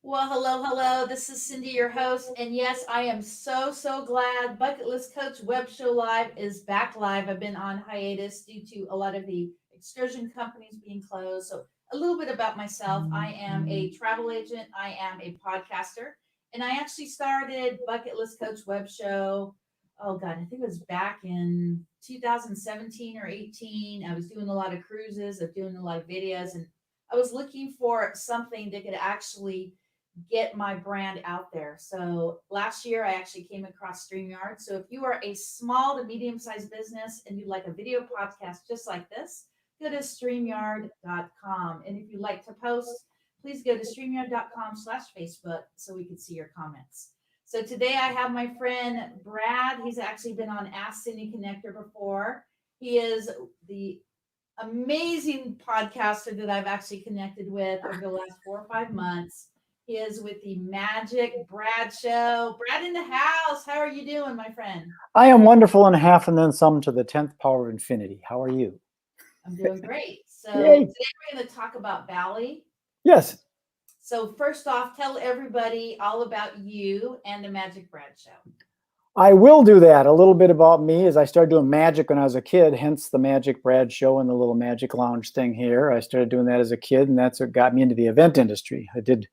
Well, hello, hello. This is Cindy, your host. And yes, I am so glad Bucket List Coach Web Show Live is back live. I've been on hiatus due to a lot of the excursion companies being closed. So, a little bit about myself. I am a travel agent, I am a podcaster, and I actually started Bucket List Coach Web Show. Oh, God, I think it was back in 2017 or 18. I was doing a lot of cruises, of doing a lot of videos, and I was looking for something that could actually get my brand out there. So last year, I actually came across StreamYard. So if you are a small to medium sized business and you'd like a video podcast just like this, go to StreamYard.com. And if you'd like to post, please go to StreamYard.com/Facebook so we can see your comments. So today I have my friend Brad. He's actually been on Ask Cindy Connector before. He is the amazing podcaster that I've actually connected with over the last 4 or 5 months. He is with the Magic Brad Show. Brad in the house. How are you doing, my friend? I am wonderful and half and then some to the 10th power of infinity. How are you? I'm doing great. So Yay. today we're going to talk about Bali. Yes. So first off, tell everybody all about you and the Magic Brad Show. I will do that. A little bit about me is I started doing magic when I was a kid, hence the Magic Brad Show and the little magic lounge thing here. I started doing that as a kid, and that's what got me into the event industry. I did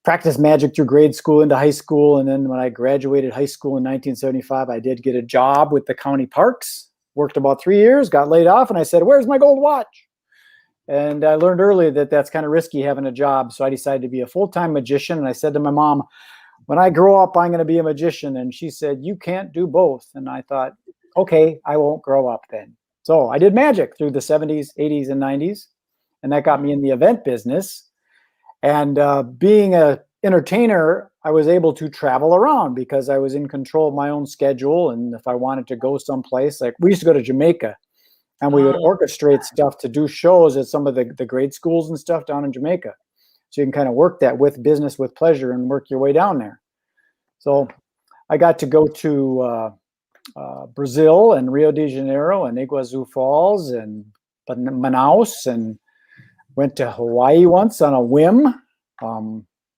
practice magic through grade school into high school, and then when I graduated high school in 1975, I did get a job with the county parks, worked about 3 years, got laid off, and I said, "Where's my gold watch?" And I learned early that that's kind of risky having a job, so I decided to be a full-time magician, and I said to my mom, "When I grow up, I'm going to be a magician." And she said, "You can't do both." And I thought, okay, I won't grow up then. So I did magic through the 70s, 80s, and 90s. And that got me in the event business. And being an entertainer, I was able to travel around because I was in control of my own schedule. And if I wanted to go someplace, like we used to go to Jamaica, and we would orchestrate stuff to do shows at some of the grade schools and stuff down in Jamaica. So you can kind of work that with business with pleasure and work your way down there. So I got to go to Brazil and Rio de Janeiro and Iguazu Falls and Manaus, and went to Hawaii once on a whim.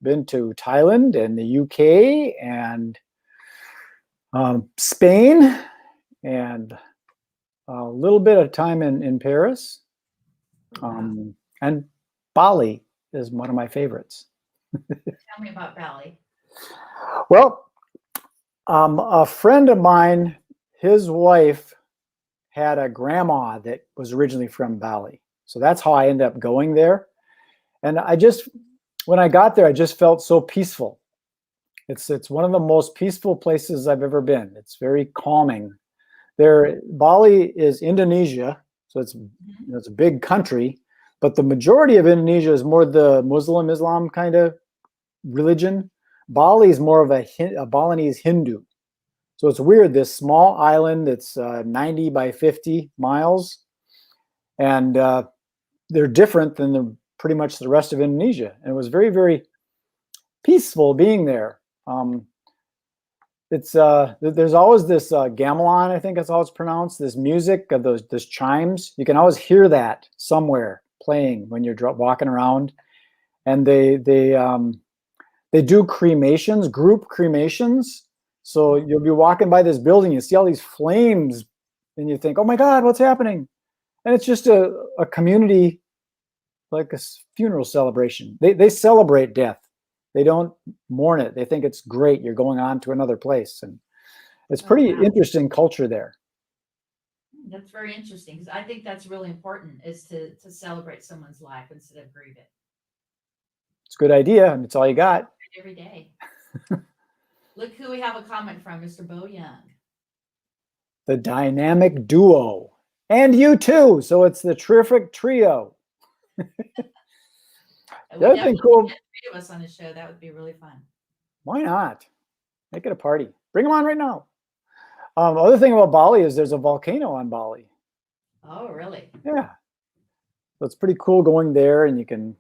Been to Thailand and the UK and Spain, and a little bit of time in Paris. And Bali is one of my favorites. Tell me about Bali. Well, a friend of mine, his wife had a grandma that was originally from Bali. So that's how I ended up going there. And when I got there, I just felt so peaceful. It's one of the most peaceful places I've ever been. It's very calming. Bali is Indonesia, so it's a big country, but the majority of Indonesia is more the Islam kind of religion. Bali is more of a Balinese Hindu. So it's weird, this small island that's 90 by 50 miles, and they're different than pretty much the rest of Indonesia. And it was very, very peaceful being there. There's always this gamelan, I think that's how it's pronounced, this music of those chimes. You can always hear that somewhere playing when you're walking around. And they do cremations, group cremations. So you'll be walking by this building, you see all these flames, and you think, "Oh my God, what's happening?" And it's just a community, like a funeral celebration. They celebrate death. They don't mourn it. They think it's great. You're going on to another place. And it's pretty interesting culture there. That's very interesting, because I think that's really important, is to celebrate someone's life instead of grieve it. It's a good idea, and it's all you got. Every day. Look who we have a comment from, Mr. Bo Young. The dynamic duo. And you too. So it's the terrific trio. The other thing cool. Get 3 of us on the show. That would be really fun. Why not? Make it a party. Bring them on right now. Other thing about Bali is there's a volcano on Bali. Oh, really? Yeah. So it's pretty cool going there, and you can,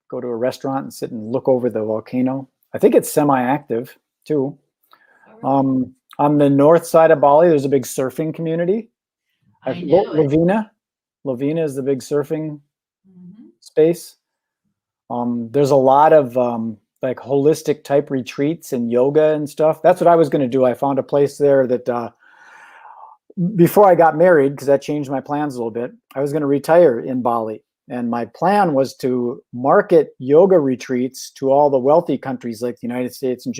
go to a restaurant and sit and look over the volcano. I think it's semi-active too. Oh, really? On the north side of Bali, there's a big surfing community. I know Lovina is the big surfing space. There's a lot of like holistic type retreats and yoga and stuff. That's what I was going to do. I found a place there that before I got married, because that changed my plans a little bit, I was going to retire in Bali. And my plan was to market yoga retreats to all the wealthy countries like the United States and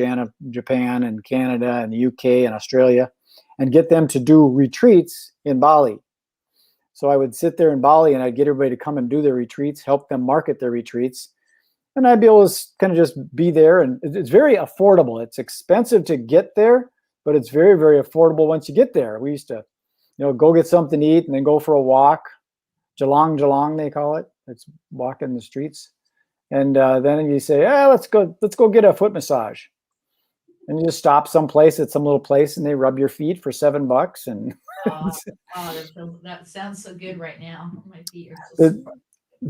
Japan and Canada and the UK and Australia, and get them to do retreats in Bali. So I would sit there in Bali and I'd get everybody to come and do their retreats, help them market their retreats. And I'd be able to kind of just be there. And it's very affordable. It's expensive to get there, but it's very, very affordable once you get there. We used to, go get something to eat and then go for a walk. Jalang, they call it. It's walking the streets. And then you say, let's go get a foot massage. And you just stop someplace at some little place and they rub your feet for $7. And that sounds so good right now. My feet are so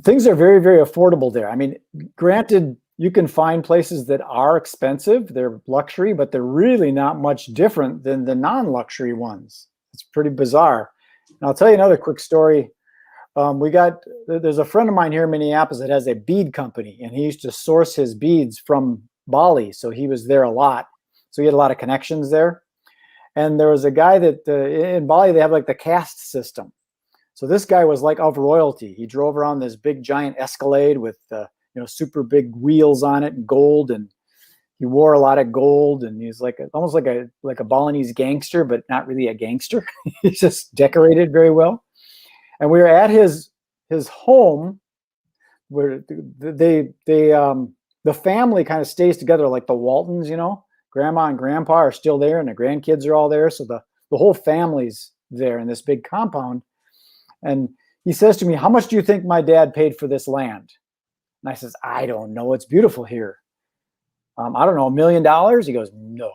things are very, very affordable there. I mean, granted, you can find places that are expensive. They're luxury, but they're really not much different than the non-luxury ones. It's pretty bizarre. And I'll tell you another quick story. There's a friend of mine here in Minneapolis that has a bead company, and he used to source his beads from Bali. So he was there a lot. So he had a lot of connections there. And there was a guy that in Bali, they have like the caste system. So this guy was like of royalty. He drove around this big giant Escalade with super big wheels on it and gold, and he wore a lot of gold, and he's almost like a Balinese gangster, but not really a gangster. He's just decorated very well. And we were at his home where the family kind of stays together, like the Waltons, grandma and grandpa are still there and the grandkids are all there. So the whole family's there in this big compound. And he says to me, "How much do you think my dad paid for this land?" And I says, "I don't know. It's beautiful here." "I don't know, $1 million?" He goes, "No."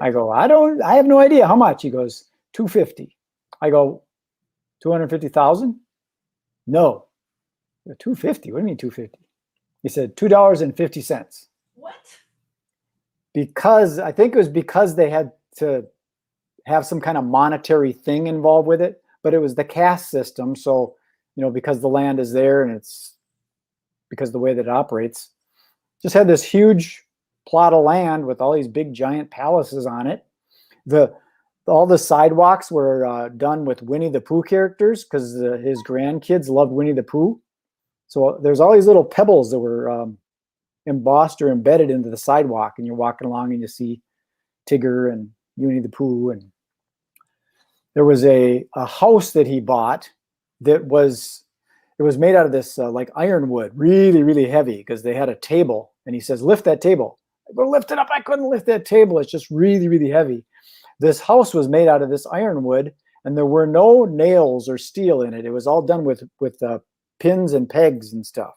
I go, I have no idea. How much?" He goes, $250. I go, 250,000? "No." $250? What do you mean 250? He said $2.50. What? Because I think it was because they had to have some kind of monetary thing involved with it, but it was the caste system. So, because the land is there and it's because of the way that it operates, just had this huge plot of land with all these big giant palaces on it. All the sidewalks were done with Winnie the Pooh characters because his grandkids loved Winnie the Pooh. So there's all these little pebbles that were embossed or embedded into the sidewalk, and you're walking along and you see Tigger and Winnie the Pooh. And there was a house that he bought that was made out of this like ironwood, really, really heavy, because they had a table. And he says, "Lift that table." I go, "Lift it up." I couldn't lift that table. It's just really, really heavy. This house was made out of this ironwood, and there were no nails or steel in it. It was all done with pins and pegs and stuff.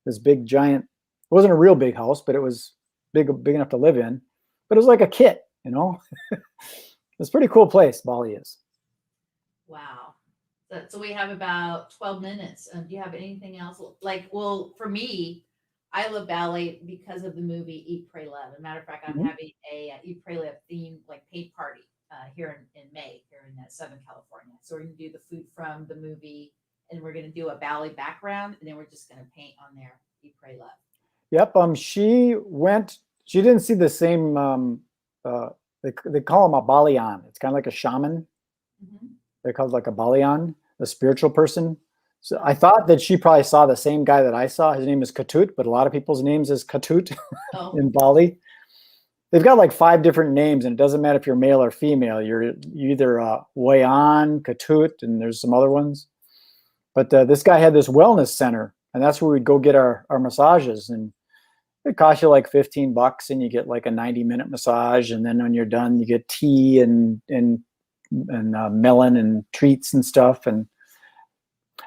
This big giant, it wasn't a real big house, but it was big enough to live in. But it was like a kit, It's a pretty cool place, Bali is. Wow. So we have about 12 minutes. Do you have anything else? For me, I love Bali because of the movie Eat, Pray, Love. As a matter of fact, I'm having a Eat, Pray, Love themed paint party here in May here in Southern California. So we're going to do the food from the movie, and we're going to do a Bali background, and then we're just going to paint on there Eat, Pray, Love. Yep. She didn't see the same, they call him a Balian. It's kind of like a shaman. Mm-hmm. They're called like a Balian, a spiritual person. So I thought that she probably saw the same guy that I saw. His name is Katut, but a lot of people's names is Katut in Bali. They've got like 5 different names, and it doesn't matter if you're male or female. You're either Wayan, Katut, and there's some other ones. But this guy had this wellness center, and that's where we'd go get our massages. And it costs you like $15, and you get like a 90-minute massage. And then when you're done, you get tea and melon and treats and stuff. And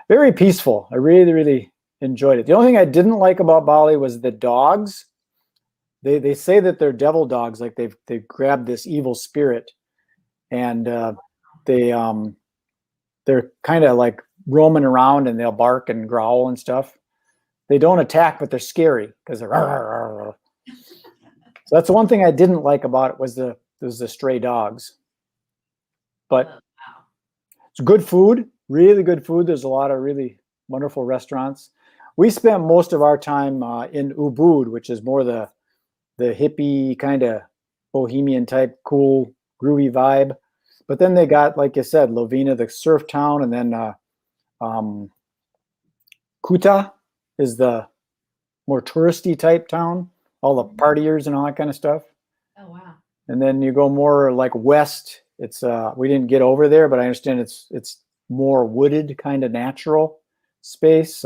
very peaceful. I really, really enjoyed it. The only thing I didn't like about Bali was the dogs. They say that they're devil dogs, like they've grabbed this evil spirit, and they're kind of like roaming around, and they'll bark and growl and stuff. They don't attack, but they're scary because they're. So that's the one thing I didn't like about it was the stray dogs. But it's good food. Really good food. There's a lot of really wonderful restaurants. we spent most of our time in Ubud, which is more the hippie kind of bohemian type, cool, groovy vibe. But then they got, like you said, Lovina, the surf town, and then um, Kuta is the more touristy type town, all the partiers and all that kind of stuff. Oh, wow. And then you go more like west. It's we didn't get over there, but I understand it's more wooded, kind of natural space.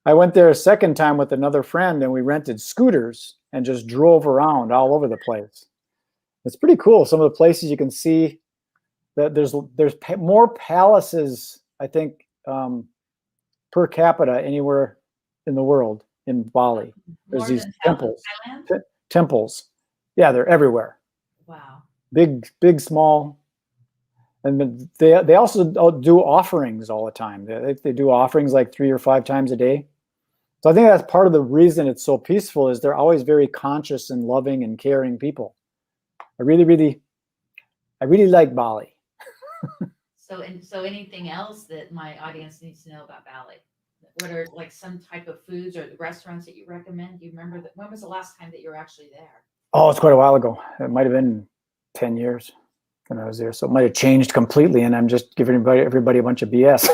I went there a second time with another friend, and we rented scooters and just drove around all over the place. It's pretty cool. Some of the places you can see that there's more palaces, I think, per capita anywhere in the world in Bali. There's More these than temples. Thailand? Temples. Yeah, they're everywhere. Wow. Big, small. And they also do offerings all the time. They do offerings like 3 or 5 times a day. So I think that's part of the reason it's so peaceful is they're always very conscious and loving and caring people. I really like Bali. So anything else that my audience needs to know about Bali? What are like some type of foods or the restaurants that you recommend? Do you remember when was the last time that you were actually there? Oh, it's quite a while ago. It might have been 10 years when I was there. So it might have changed completely, and I'm just giving everybody a bunch of BS.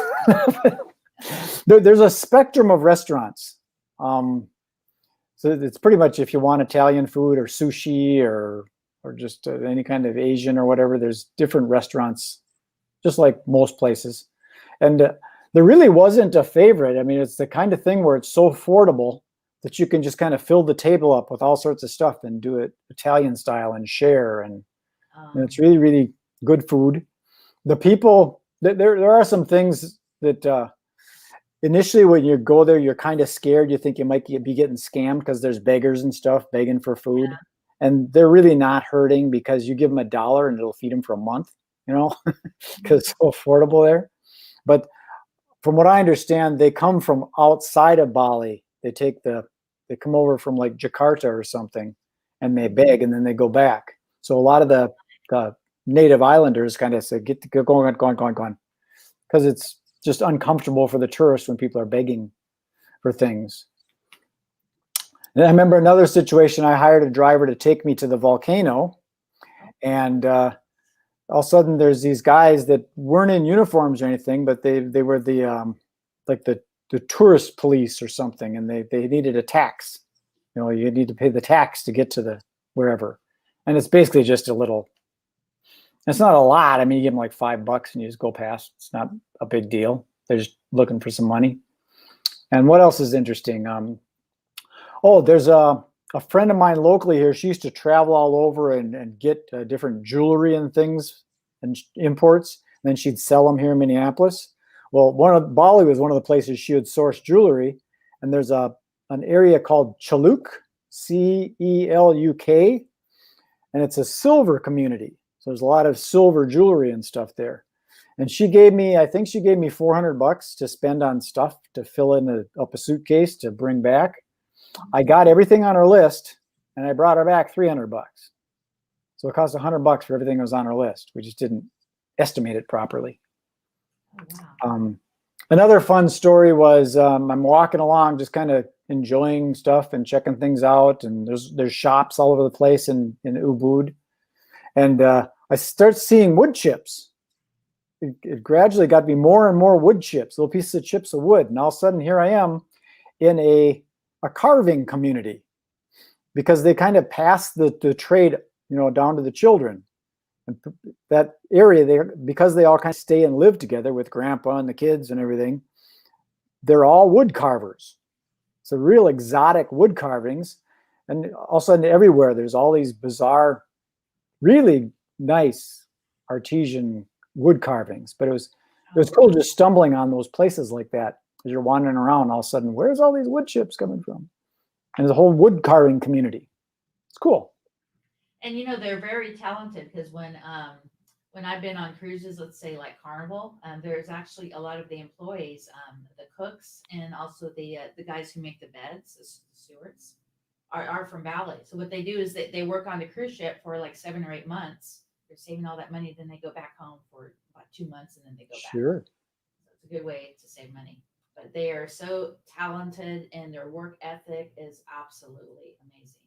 There's a spectrum of restaurants. So it's pretty much if you want Italian food or sushi or just any kind of Asian or whatever, there's different restaurants, just like most places. And there really wasn't a favorite. I mean, it's the kind of thing where it's so affordable that you can just kind of fill the table up with all sorts of stuff and do it Italian style and share. And it's really good food. The people, there are some things that initially when you go there, you're kind of scared. You think you might be getting scammed because there's beggars and stuff begging for food. Yeah. And they're really not hurting because you give them $1 and it'll feed them for a month, because it's so affordable there. But from what I understand, they come from outside of Bali. They come over from like Jakarta or something, and they beg, and then they go back. So a lot of the native islanders kind of say, go on, because it's just uncomfortable for the tourists when people are begging for things. And I remember another situation. I hired a driver to take me to the volcano, and all of a sudden there's these guys that weren't in uniforms or anything, but they were the like the tourist police or something, and they needed a tax. You need to pay the tax to get to the wherever, and it's basically just a little. It's not a lot. I mean, you give them like $5 and you just go past. It's not a big deal. They're just looking for some money. And what else is interesting? There's a friend of mine locally here. She used to travel all over and get different jewelry and things and imports. And then she'd sell them here in Minneapolis. Well, Bali was one of the places she would source jewelry. And there's an area called Cheluk, Celuk, and it's a silver community. So there's a lot of silver jewelry and stuff there. And I think she gave me $400 to spend on stuff to fill in up a suitcase to bring back. I got everything on her list, and I brought her back $300. So it cost $100 for everything that was on her list. We just didn't estimate it properly. Oh, wow. Another fun story was I'm walking along, just kind of enjoying stuff and checking things out. And there's shops all over the place in Ubud. And I start seeing wood chips. It gradually got to be more and more wood chips, little pieces of chips of wood. And all of a sudden, here I am in a carving community, because they kind of pass the trade, down to the children. And that area, because they all kind of stay and live together with grandpa and the kids and everything, they're all wood carvers. So real exotic wood carvings. And all of a sudden, everywhere, there's all these bizarre, really nice artesian wood carvings. But it was cool just stumbling on those places like that as you're wandering around. All of a sudden, where's all these wood chips coming from? And there's a whole wood carving community. It's cool. And they're very talented, because when I've been on cruises, let's say like Carnival, there's actually a lot of the employees, the cooks, and also the guys who make the beds, the stewards, are from Bali. So what they do is they work on the cruise ship for like 7 or 8 months. They're saving all that money, then they go back home for about 2 months, and then they go back. Sure. So it's a good way to save money. but they are so talented and their work ethic is absolutely amazing.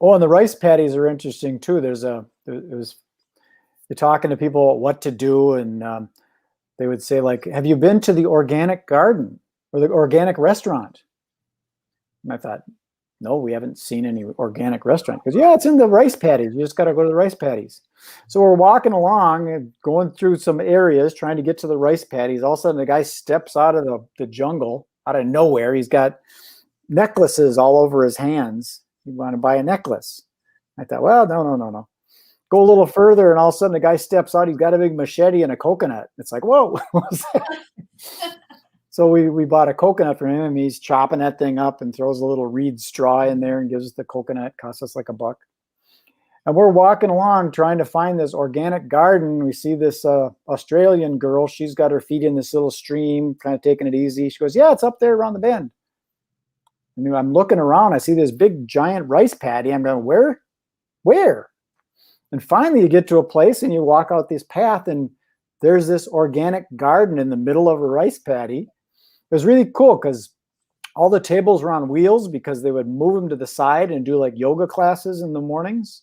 Oh, and the rice paddies are interesting too. You're talking to people what to do, and they would say like, "Have you been to the organic garden or the organic restaurant?" And I thought, no, we haven't seen any organic restaurant. Because yeah, it's in the rice paddies. You just got to go to the rice paddies. So we're walking along and going through some areas trying to get to the rice paddies. All of a sudden, the guy steps out of the jungle out of nowhere. He's got necklaces all over his hands. You want to buy a necklace? I thought, well, no. Go a little further, and all of a sudden, the guy steps out. He's got a big machete and a coconut. It's like, whoa, what was that? So we bought a coconut from him, and he's chopping that thing up and throws a little reed straw in there and gives us the coconut. Costs us like $1. And we're walking along trying to find this organic garden. We see this Australian girl. She's got her feet in this little stream, kind of taking it easy. She goes, yeah, it's up there around the bend. And I'm looking around. I see this big, giant rice paddy. I'm going, where? And finally, you get to a place, and you walk out this path, and there's this organic garden in the middle of a rice paddy. It was really cool because all the tables were on wheels because they would move them to the side and do like yoga classes in the mornings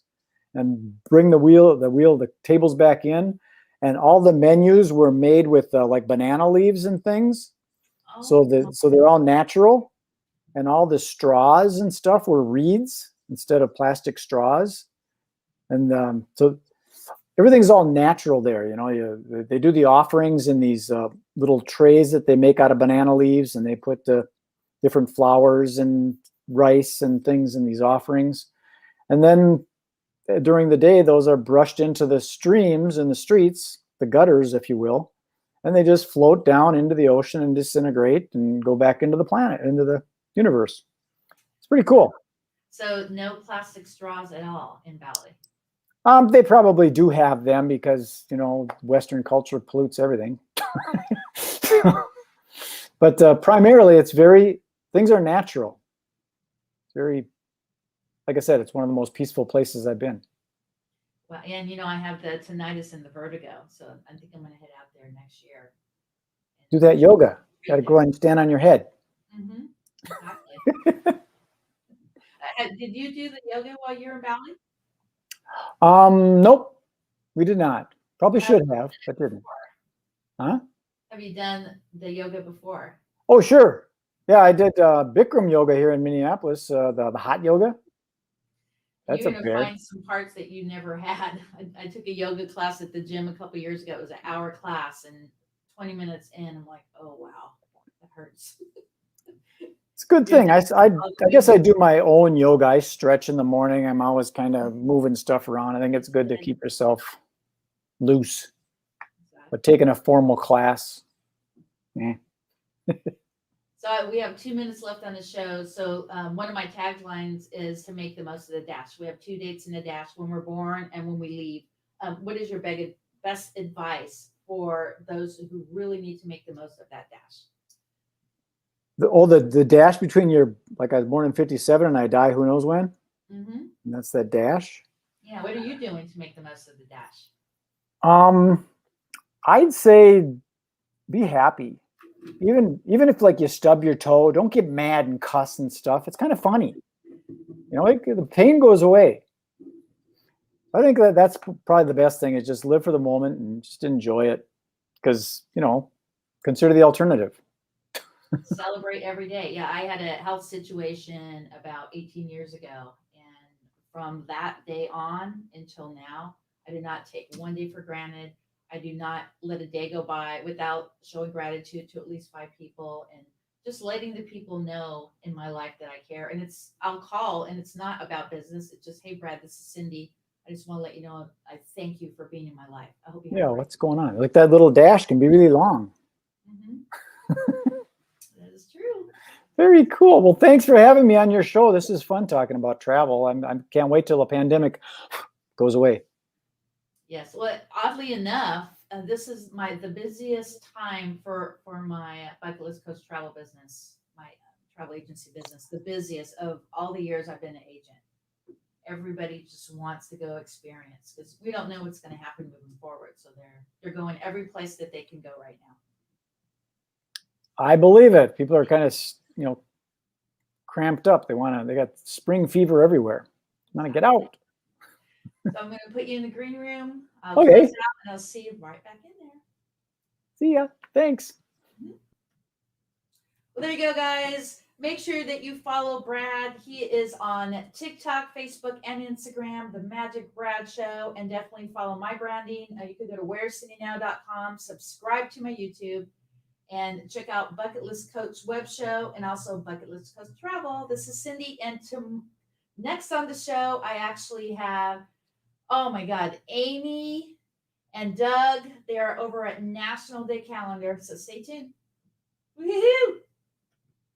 and bring the tables back in. And all the menus were made with like banana leaves and things. So they're all natural, and all the straws and stuff were reeds instead of plastic straws. And so everything's all natural there. They do the offerings in these little trays that they make out of banana leaves, and they put different flowers and rice and things in these offerings. And then during the day, those are brushed into the streams and the streets, the gutters, if you will, and they just float down into the ocean and disintegrate and go back into the planet, into the universe. It's pretty cool. So no plastic straws at all in Bali. They probably do have them because, Western culture pollutes everything. But primarily, things are natural. It's very, like I said, it's one of the most peaceful places I've been. Well, and I have the tinnitus and the vertigo, so I think I'm going to head out there next year. Do that yoga. Got to go and stand on your head. Mm-hmm. Exactly. Did you do the yoga while you were in Bali? Nope, we did not. Probably should have, but didn't. Huh? Have you done the yoga before? Oh, sure. Yeah, I did Bikram yoga here in Minneapolis, the hot yoga. That's You're going to find some parts that you never had. I took a yoga class at the gym a couple years ago. It was an hour class, and 20 minutes in, I'm like, oh, wow, that hurts. It's a good thing. I guess I do my own yoga. I stretch in the morning. I'm always kind of moving stuff around. I think it's good to keep yourself loose. But taking a formal class, So we have 2 minutes left on the show. So one of my taglines is to make the most of the dash. We have 2 dates in the dash: when we're born and when we leave. What is your best advice for those who really need to make the most of that dash? The dash between I was born in 57 and I die who knows when? Mm-hmm. And that's that dash? Yeah, what are you doing to make the most of the dash? I'd say be happy. Even if like you stub your toe, don't get mad and cuss and stuff. It's kind of funny. The pain goes away. I think that's probably the best thing, is just live for the moment and just enjoy it. Because, consider the alternative. Celebrate every day. Yeah, I had a health situation about 18 years ago. And from that day on until now, I did not take one day for granted. I do not let a day go by without showing gratitude to at least 5 people, and just letting the people know in my life that I care. And I'll call, and it's not about business. It's just, hey, Brad, this is Cindy. I just want to let you know I thank you for being in my life. I hope you have what's going on? Like that little dash can be really long. Mm-hmm. That is true. Very cool. Well, thanks for having me on your show. This is fun talking about travel. I can't wait till the pandemic goes away. Yes. Well, oddly enough, this is the busiest time for my Bucket List Coach travel business, my travel agency business, the busiest of all the years I've been an agent. Everybody just wants to go experience, because we don't know what's going to happen moving forward. So they're going every place that they can go right now. I believe it. People are kind of, cramped up. They got spring fever everywhere. Want to get out. So I'm going to put you in the green room. I'll Okay. close out and I'll see you right back in there. See ya. Thanks. Well, there you go, guys. Make sure that you follow Brad. He is on TikTok, Facebook, and Instagram, The Magic Brad Show, and definitely follow my branding. You can go to wherecindynow.com, subscribe to my YouTube, and check out Bucket List Coach Web Show and also Bucket List Coach Travel. This is Cindy, and next on the show, I actually have, oh my God, Amy and Doug. They are over at National Day Calendar, so stay tuned. Woohoo!